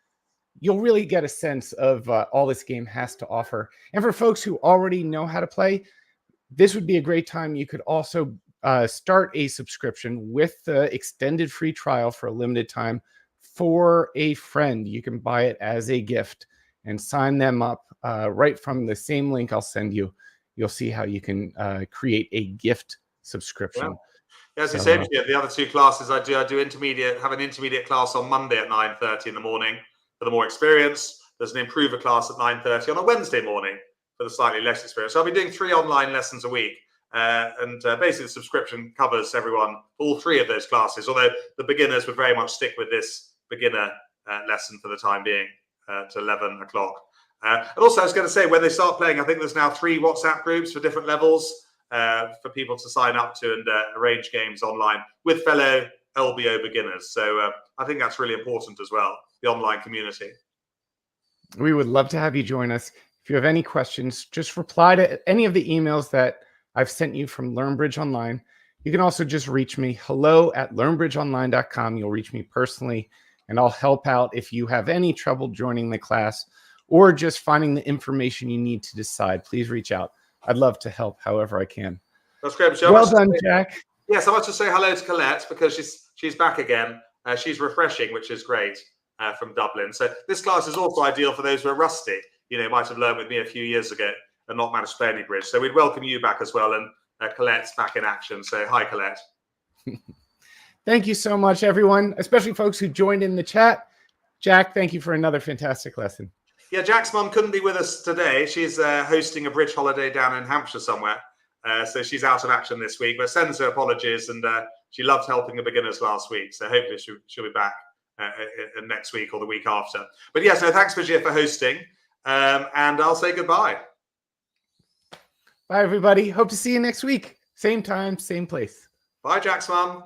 You'll really get a sense of all this game has to offer. And for folks who already know how to play, this would be a great time. You could also start a subscription with the extended free trial for a limited time for a friend. You can buy it as a gift and sign them up right from the same link I'll send you. You'll see how you can create a gift subscription. Yeah, as you say, the other two classes I do intermediate, have an intermediate class on Monday at 9:30 in the morning for the more experienced. There's an improver class at 9:30 on a Wednesday morning for the slightly less experienced. So I'll be doing 3 online lessons a week. And basically the subscription covers everyone, all 3 of those classes, although the beginners would very much stick with this beginner lesson for the time being to 11 o'clock. And also I was going to say, when they start playing, I think there's now 3 WhatsApp groups for different levels for people to sign up to and arrange games online with fellow LBO beginners. So I think that's really important as well, the online community. We would love to have you join us. If you have any questions, just reply to any of the emails that I've sent you from LearnBridge Online. You can also just reach me, hello@learnbridgeonline.com. You'll reach me personally, and I'll help out if you have any trouble joining the class or just finding the information you need to decide. Please reach out. I'd love to help however I can. That's great, Michelle. Well done, Jack. Yes, I want to say hello to Colette because she's back again. She's refreshing, which is great, from Dublin. So this class is also ideal for those who are rusty. Might have learned with me a few years ago and not managed to play any bridge. So we'd welcome you back as well. And Colette's back in action. So hi, Colette. Thank you so much, everyone, especially folks who joined in the chat. Jack, thank you for another fantastic lesson. Yeah, Jack's mum couldn't be with us today. She's hosting a bridge holiday down in Hampshire somewhere. So she's out of action this week, but sends her apologies. And she loved helping the beginners last week. So hopefully she'll be back next week or the week after. But yes, no, thanks, Bashir, for hosting. And I'll say goodbye. Bye, everybody. Hope to see you next week. Same time, same place. Bye, Jack's mum.